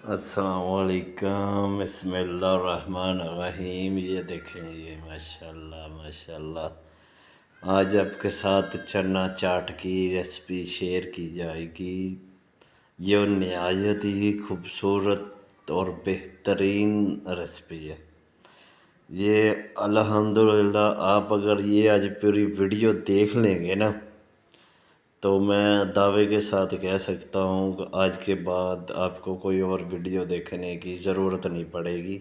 السلام علیکم، بسم اللہ الرحمن الرحیم۔ یہ دیکھیں، یہ ماشاءاللہ ماشاءاللہ آج آپ کے ساتھ چنا چاٹ کی ریسپی شیئر کی جائے گی۔ یہ نہایت ہی خوبصورت اور بہترین ریسپی ہے۔ یہ الحمدللہ آپ اگر یہ آج پوری ویڈیو دیکھ لیں گے نا تو میں دعوے کے ساتھ کہہ سکتا ہوں کہ آج کے بعد آپ کو کوئی اور ویڈیو دیکھنے کی ضرورت نہیں پڑے گی۔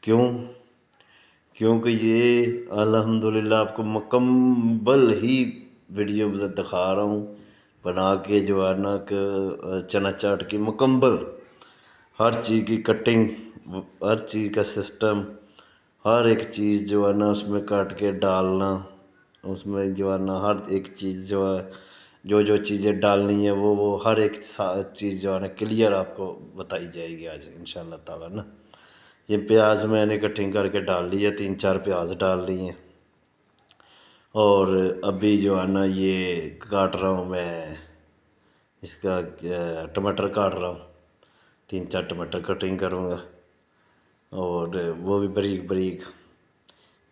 کیونکہ یہ الحمدللہ آپ کو مکمل ہی ویڈیو دکھا رہا ہوں بنا کے، جو ہے نا کہ چنا چاٹ کی مکمل ہر چیز کی کٹنگ، ہر چیز کا سسٹم، ہر ایک چیز جو ہے نا اس میں کاٹ کے ڈالنا، اس میں جو ہے نا ہر ایک چیز جو ہے جو چیزیں ڈالنی ہے وہ ہر ایک چیز جو ہے نا کلیئر آپ کو بتائی جائے گی آج انشاءاللہ تعالیٰ نا۔ یہ پیاز میں نے کٹنگ کر کے ڈال لی ہے، 3-4 پیاز ڈال لی ہیں، اور ابھی جو ہے نا یہ کاٹ رہا ہوں میں اس کا ٹماٹر کاٹ رہا ہوں، 3-4 ٹماٹر کٹنگ کروں گا، اور وہ بھی بریک بریک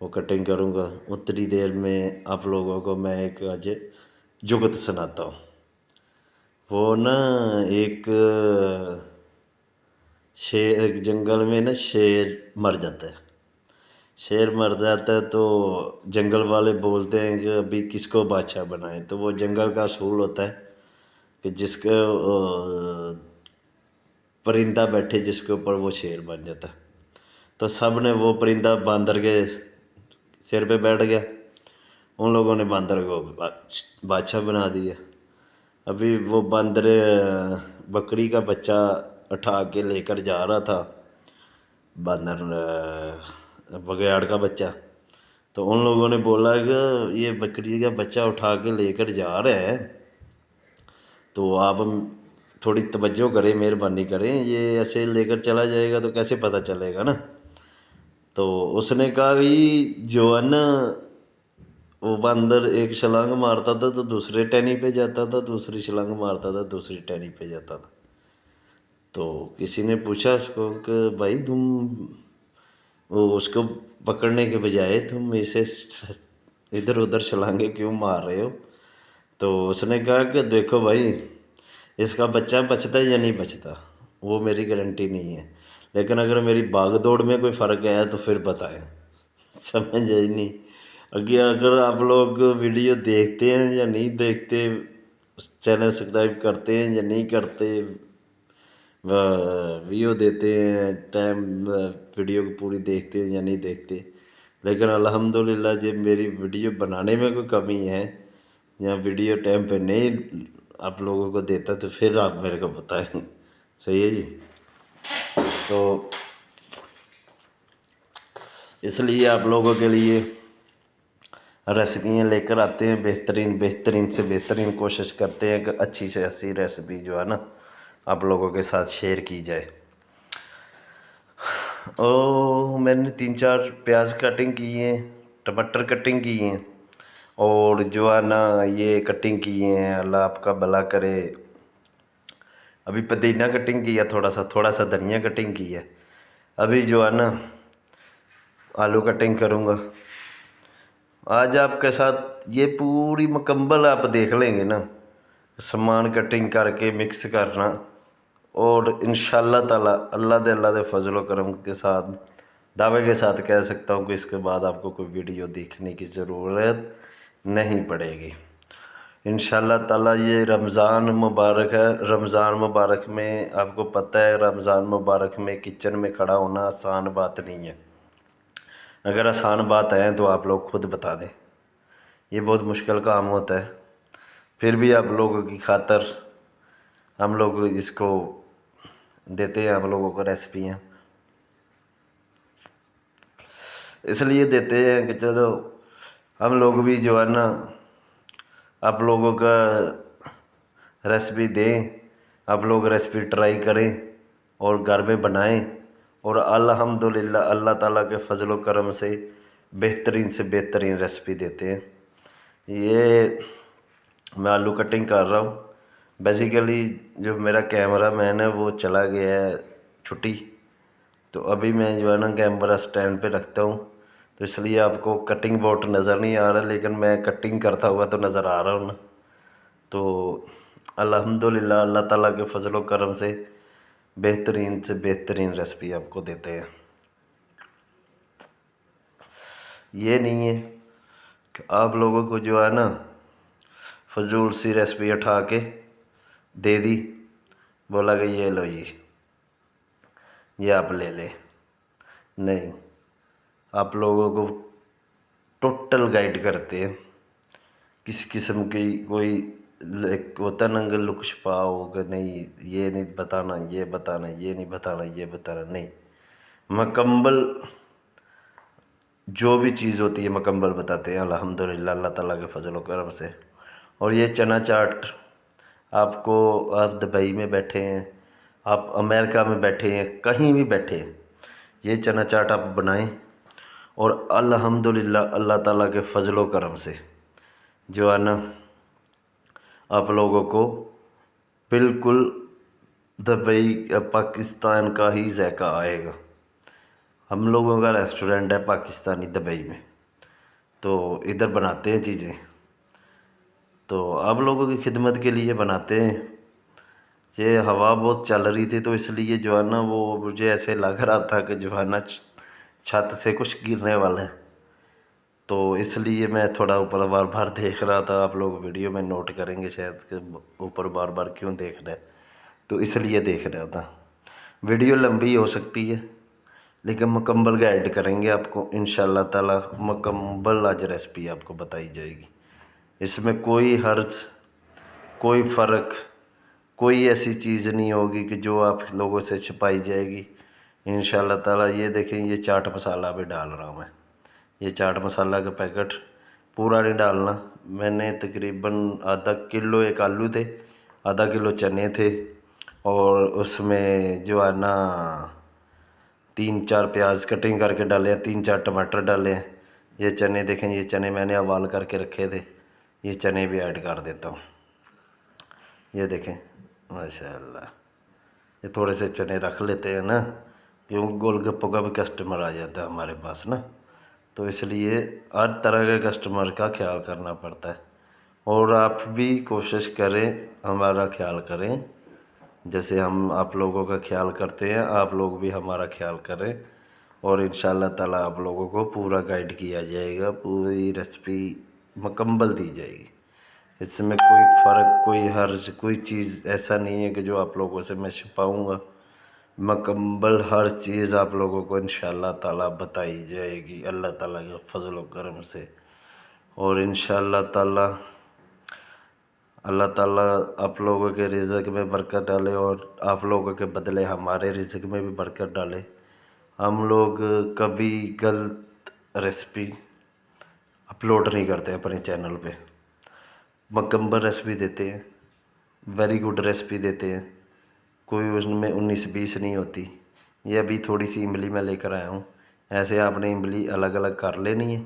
وہ کٹنگ کروں گا۔ اتنی دیر میں آپ لوگوں کو میں ایک آج جگت سناتا ہوں۔ وہ نا ایک جنگل میں نا شیر مر جاتا ہے۔ شیر مر جاتا ہے تو جنگل والے بولتے ہیں کہ ابھی کس کو بادشاہ بنائیں، تو وہ جنگل کا اصول ہوتا ہے کہ جس کا پرندہ بیٹھے جس کے اوپر وہ شیر بن جاتا ہے۔ تو سب نے وہ پرندہ باندر کے سر پہ بیٹھ گیا، ان لوگوں نے باندر کو بادشاہ بنا دیا۔ ابھی وہ باندر بکری کا بچہ اٹھا کے لے کر جا رہا تھا، باندر بگیاڑ کا بچہ، تو ان لوگوں نے بولا کہ یہ بکری کا بچہ اٹھا کے لے کر جا رہے ہیں تو آپ تھوڑی توجہ کریں، مہربانی کریں، یہ ایسے لے کر چلا جائے گا تو کیسے پتہ چلے گا نا۔ تو اس نے کہا کہ جو ہے نا وہ باندر ایک چھلانگ مارتا تھا تو دوسرے ٹہنی پہ جاتا تھا، دوسری چھلانگ مارتا تھا دوسری ٹہنی پہ جاتا تھا۔ تو کسی نے پوچھا اس کو کہ بھائی تم اس کو پکڑنے کے بجائے تم اسے ادھر ادھر چھلانگیں کیوں مار رہے ہو؟ تو اس نے کہا کہ دیکھو بھائی، اس کا بچہ بچتا ہے یا نہیں بچتا وہ میری گارنٹی نہیں ہے، لیکن اگر میری باغ دوڑ میں کوئی فرق آیا تو پھر بتائیں۔ سمجھ آئی نہیں؟ اگر آپ لوگ ویڈیو دیکھتے ہیں یا نہیں دیکھتے، چینل سبسکرائب کرتے ہیں یا نہیں کرتے، ویو دیتے ہیں ٹائم، ویڈیو کو پوری دیکھتے ہیں یا نہیں دیکھتے، لیکن الحمدللہ جب میری ویڈیو بنانے میں کوئی کمی ہے یا ویڈیو ٹائم پہ نہیں آپ لوگوں کو دیتا تو پھر آپ میرے کو بتائیں۔ صحیح ہے جی؟ تو اس لیے آپ لوگوں کے لیے ریسیپیاں لے کر آتے ہیں، بہترین سے بہترین کوشش کرتے ہیں کہ اچھی سے اچھی ریسیپی جو ہے نا آپ لوگوں کے ساتھ شیئر کی جائے۔ میں نے 3-4 پیاز کٹنگ کی ہیں، ٹماٹر کٹنگ کی ہیں، اور جو ہے نا یہ کٹنگ کی ہیں، اللہ آپ کا بھلا کرے۔ ابھی پودینہ کٹنگ کی ہے، تھوڑا سا دھنیا کٹنگ کی ہے، ابھی جو ہے نا آلو کٹنگ کروں گا۔ آج آپ کے ساتھ یہ پوری مکمل آپ دیکھ لیں گے نا، سامان کٹنگ کر کے مکس کرنا، اور انشاءاللہ تعالیٰ اللہ دے فضل و کرم کے ساتھ دعوے کے ساتھ کہہ سکتا ہوں کہ اس کے بعد آپ کو کوئی ویڈیو دیکھنے کی ضرورت نہیں پڑے گی انشاءاللہ تعالیٰ۔ یہ رمضان مبارک ہے، رمضان مبارک میں آپ کو پتہ ہے رمضان مبارک میں کچن میں کھڑا ہونا آسان بات نہیں ہے۔ اگر آسان بات ہے تو آپ لوگ خود بتا دیں، یہ بہت مشکل کام ہوتا ہے، پھر بھی آپ لوگوں کی خاطر ہم لوگ اس کو دیتے ہیں، ہم لوگوں کو ریسیپیاں اس لیے دیتے ہیں کہ چلو ہم لوگ بھی جو ہے نا آپ لوگوں کا ریسیپی دیں، آپ لوگ ریسیپی ٹرائی کریں اور گھر میں بنائیں، اور الحمدللہ اللہ تعالیٰ کے فضل و کرم سے بہترین سے بہترین ریسیپی دیتے ہیں۔ یہ میں آلو کٹنگ کر رہا ہوں، بیسیکلی جو میرا کیمرہ مین ہے وہ چلا گیا ہے छुट्टी। तो अभी मैं जो है ना कैमरा स्टैंड पे रखता हूँ, तो इसलिए आपको कटिंग बोर्ड नज़र नहीं आ रहा, लेकिन मैं कटिंग करता हुआ तो नज़र आ रहा हूँ ना। तो अल्हम्दुलिल्लाह अल्लाह ताला के फजल करम से बेहतरीन रेसिपी आपको देते हैं। ये नहीं है कि आप लोगों को जो है ना फजूल सी रेसिपी उठा के दे दी, बोला कि ये लो जी, ये आप ले लें। नहीं, आप लोगों को टोटल गाइड करते हैं। किसी किस्म की कोई होता ना कि लुक छुपाओ कि नहीं ये नहीं बताना, ये बताना, ये नहीं बताना, ये बताना, नहीं, मुकम्मल जो भी चीज़ होती है मुकम्मल बताते हैं अल्हम्दुलिल्लाह अल्लाह ताला के फजल व करम से। और ये चना चाट आपको, आप दुबई में बैठे हैं, आप अमेरिका में बैठे हैं, कहीं भी बैठे हैं, ये चना चाट आप बनाएं और अल्हम्दुलिल्लाह अल्लाह ताला के फजल व करम से जो है ना आप लोगों को बिल्कुल दुबई या पाकिस्तान का ही जायका आएगा। हम लोगों का रेस्टोरेंट है पाकिस्तानी दुबई में, तो इधर बनाते हैं चीज़ें, तो आप लोगों की खिदमत के लिए बनाते हैं। ये हवा बहुत चल रही थी तो इसलिए जो है ना वो मुझे ऐसे लग रहा था कि जो है ना छत से कुछ गिरने वाला है, तो इसलिए मैं थोड़ा ऊपर बार बार देख रहा था। आप लोग वीडियो में नोट करेंगे शायद कि ऊपर बार बार क्यों देख रहे हैं, तो इसलिए देख रहा था। वीडियो लंबी हो सकती है लेकिन मुकम्मल गाइड करेंगे आपको इंशाल्लाह ताला। मुकम्मल आज रेसिपी आपको बताई जाएगी, इसमें कोई हर्ज, कोई फ़र्क, कोई ऐसी चीज़ नहीं होगी कि जो आप लोगों से छिपाई जाएगी इंशाल्लाह ताला। ये देखें, ये चाट मसाला भी डाल रहा हूँ मैं। ये चाट मसाला का पैकेट पूरा नहीं डालना। मैंने तकरीबन आधा किलो एक आलू थे, आधा किलो चने थे, और उसमें जो है ना 3-4 प्याज कटिंग करके डाले हैं, 3-4 टमाटर डाले हैं। ये चने देखें, ये चने मैंने अवाल करके रखे थे, ये चने भी ऐड कर देता हूँ। ये देखें माशाल्लाह, ये थोड़े से चने रख लेते हैं ना, क्योंकि गोलगप्पों का भी कस्टमर आ जाता है हमारे पास ना, तो इसलिए हर तरह के कस्टमर का ख्याल करना पड़ता है। और आप भी कोशिश करें हमारा ख्याल करें, जैसे हम आप लोगों का ख्याल करते हैं, आप लोग भी हमारा ख्याल करें, और इंशाल्लाह ताला आप लोगों को पूरा गाइड किया जाएगा, पूरी रेसिपी मुकम्मल दी जाएगी। इसमें कोई फ़र्क, कोई हर्ज, कोई चीज़ ऐसा नहीं है कि जो आप लोगों से मैं छिपाऊंगा। मुकम्मल हर चीज़ आप लोगों को इंशाल्लाह ताला बताई जाएगी अल्लाह ताला के फजल व करम से। और इंशाल्लाह ताला अल्लाह ताला आप लोगों के रिज़्क़ में बरकत डाले और आप लोगों के बदले हमारे रिज़्क़ में भी बरकत डाले। हम लोग कभी गलत रेसिपी अपलोड नहीं करते अपने चैनल पे, मुकम्मल रेसिपी देते हैं, वेरी गुड रेसिपी देते हैं, कोई उसमें 19-20 नहीं होती। ये अभी थोड़ी सी इमली मैं लेकर आया हूँ, ऐसे आपने इमली अलग अलग कर लेनी है,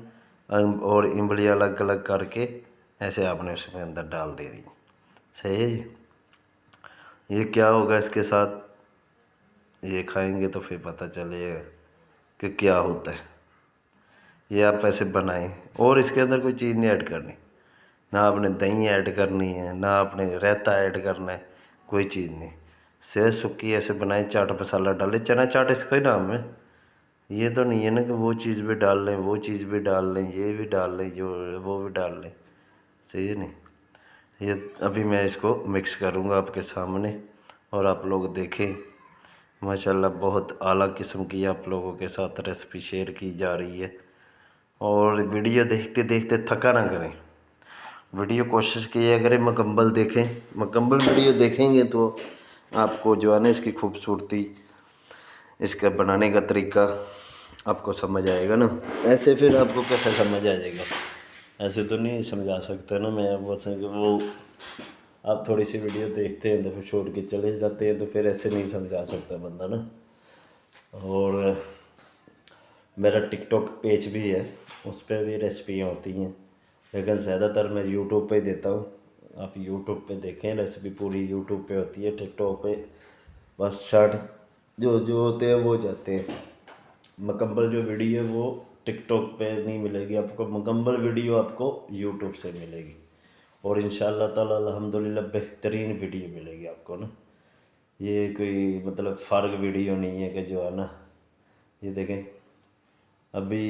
और इमली अलग अलग करके ऐसे आपने उसके अंदर डाल देनी है। सही है जी। ये क्या होगा इसके साथ, ये खाएंगे तो फिर पता चलेगा कि क्या होता है। ये आप ऐसे बनाएं, और इसके अंदर कोई चीज़ नहीं ऐड करनी, ना आपने दही ऐड करनी है, ना आपने रायता ऐड करना है, कोई चीज़ नहीं। सेज सुक्की ऐसे बनाए, चाट मसाला डाले, चना चाट इसका ही नाम है। ये तो नहीं है ना कि वो चीज़ भी डाल लें, वो चीज़ भी डाल लें, ये भी डाल लें, जो वो भी डाल लें, सही है नहीं। ये अभी मैं इसको मिक्स करूँगा आपके सामने, और आप लोग देखें माशाल्लाह बहुत आला किस्म की आप लोगों के साथ रेसिपी शेयर की जा रही है। और वीडियो देखते देखते थका ना करें, वीडियो कोशिश किया करें मुकम्मल देखें। मुकम्मल वीडियो देखेंगे तो आपको जो है ना इसकी खूबसूरती, इसका बनाने का तरीका आपको समझ आएगा ना। ऐसे फिर आपको कैसे समझ आ जाएगा, ऐसे तो नहीं समझा सकता ना मैं। वो आप थोड़ी सी वीडियो देखते हैं तो फिर छोड़ के चले जाते हैं, तो फिर ऐसे नहीं समझा सकता बंदा ना। और मेरा टिकटॉक पेज भी है, उस पर भी रेसिपियाँ होती हैं, लेकिन ज़्यादातर मैं यूट्यूब पे देता हूँ। आप यूट्यूब पे देखें, रेसिपी पूरी यूट्यूब पे होती है, टिकटॉक पे बस शॉर्ट जो होते हैं वो जाते हैं। मुकम्मल जो वीडियो है वो टिक टॉक पे नहीं मिलेगी आपको, मुकम्मल वीडियो आपको यूट्यूब से मिलेगी। और इंशाअल्लाह ताला अल्हम्दुलिल्लाह बेहतरीन वीडियो मिलेगी आपको ना। ये कोई मतलब फ़र्क वीडियो नहीं है कि जो है ना, ये देखें अभी,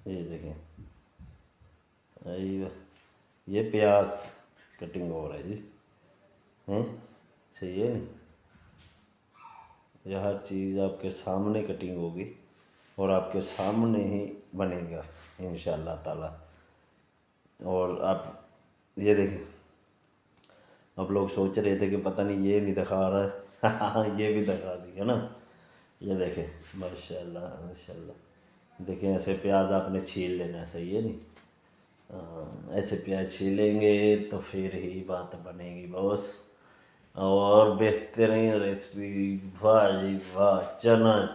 ये देखें ये प्याज कटिंग हो रहा है जी, हैं सही है नहीं, यह हर चीज़ आपके सामने कटिंग होगी और आपके सामने ही बनेगा इंशाअल्लाह ताला। और आप ये देखें, आप लोग सोच रहे थे कि पता नहीं ये नहीं दिखा रहा है ये भी दिखा दिया ना। ये देखें माशाल्लाह माशाल्लाह, देखें ऐसे प्याज आपने छील लेना, सही है नहीं। ऐसे प्याज छीलेंगे तो फिर ही बात बनेगी बॉस। और बेहतरीन रेसिपी, वाह जी वाह, चना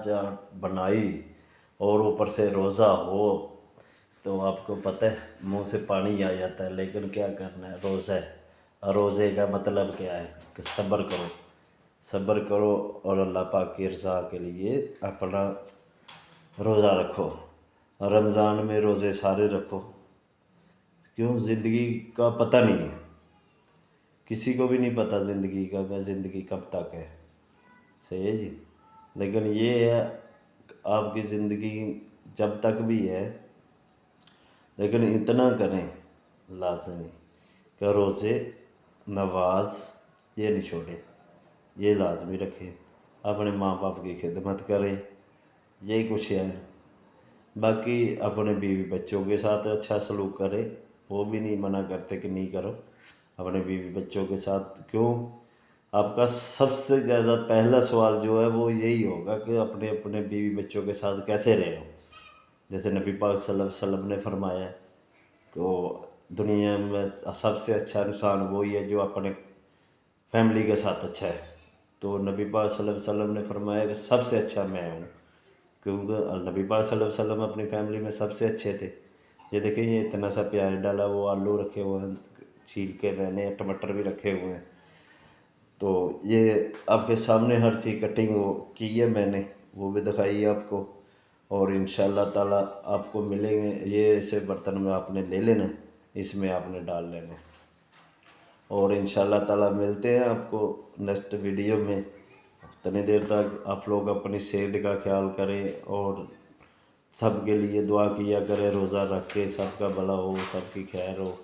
चाट बनाई और ऊपर से रोज़ा हो तो आपको पता है मुंह से पानी आ जाता है, लेकिन क्या करना है, रोज़ा है। और रोज़े का मतलब क्या है कि सब्र करो और अल्लाह पाक की रज़ा के लिए अपना रोज़ा रखो। रमज़ान में रोज़े सारे रखो, क्यों, ज़िंदगी का पता नहीं है, किसी को भी नहीं पता ज़िंदगी का कि ज़िंदगी कब तक है, सही है जी। लेकिन ये है आपकी ज़िंदगी जब तक भी है, लेकिन इतना करें लाजमी कि रोज़े नवाज ये नहीं छोड़े, ये लाजमी रखें, अपने माँ बाप की खिदमत करें, यही कुछ है। बाकी अपने बीवी बच्चों के साथ अच्छा सलूक करें, वो भी नहीं मना करते कि नहीं करो, अपने बीवी बच्चों के साथ। क्यों, आपका सबसे ज़्यादा पहला सवाल जो है वो यही होगा कि अपने अपने बीवी बच्चों के साथ कैसे रहे हो। जैसे नबी पाक सल्लल्लाहु अलैहि वसल्लम ने फरमाया कि दुनिया में सबसे अच्छा इंसान वही है जो अपने फैमिली के साथ अच्छा है। तो नबी पाक सल्लल्लाहु अलैहि वसल्लम ने फरमाया कि सबसे अच्छा मैं हूँ, क्योंकि नबी पाक सल्लल्लाहु अलैहि वसल्लम अपनी फैमिली में सबसे अच्छे थे। ये देखिए, ये इतना सा प्याज डाला, वो आलू रखे हुए हैं छील के, मैंने टमाटर भी रखे हुए हैं। तो ये आपके सामने हर चीज़ कटिंग वो की है मैंने, वो भी दिखाई है आपको। और इंशाअल्लाह ताला आपको मिलेंगे, ये ऐसे बर्तन में आपने ले लेना, इसमें आपने डाल लेना। और इंशाअल्लाह ताला मिलते हैं आपको नेक्स्ट वीडियो में। उतनी देर तक आप लोग अपनी सेहत का ख्याल करें और सब के लिए दुआ किया करें, रोज़ा रख के सबका भला हो, सबकी खैर हो,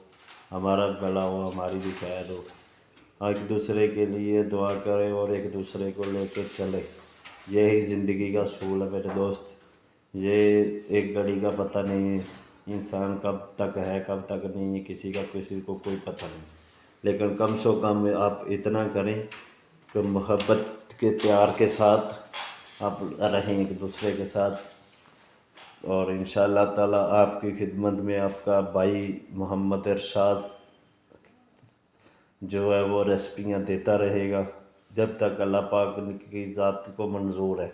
हमारा भला हो, हमारी भी खैर हो। एक दूसरे के लिए दुआ करें और एक दूसरे को लेके चले, यही ज़िंदगी का असूल है मेरे दोस्त। ये एक घड़ी का पता नहीं है, इंसान कब तक है कब तक नहीं है, किसी को कोई पता नहीं। लेकिन कम से कम आप इतना करें कि मोहब्बत के प्यार के साथ आप रहें एक दूसरे के साथ। और इंशाअल्लाह ताला आपकी खिदमत में आपका भाई मोहम्मद इरशाद जो है वो रेसिपियाँ देता रहेगा जब तक अल्लाह पाक की ज़ात को मंजूर है।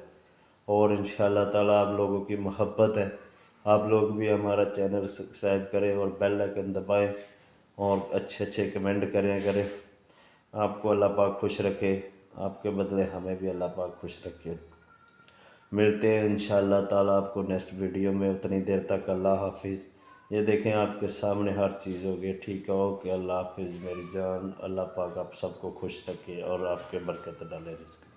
और इंशाअल्लाह ताला आप लोगों की मोहब्बत है, आप लोग भी हमारा चैनल सब्सक्राइब करें और बेल आइकन दबाएं और अच्छे अच्छे कमेंट करें। आपको अल्लाह पाक खुश रखे, आपके बदले हमें भी अल्लाह पाक खुश रखे। मिलते हैं इंशाअल्लाह ताला आपको नेक्स्ट वीडियो में। उतनी देर तक अल्लाह हाफिज़। ये देखें आपके सामने हर चीज़ होगी, ठीक है, ओके, अल्लाह हाफिज़ मेरी जान। अल्लाह पाक आप सबको खुश रखे और आपके बरकत डाले रिज़्क़ में।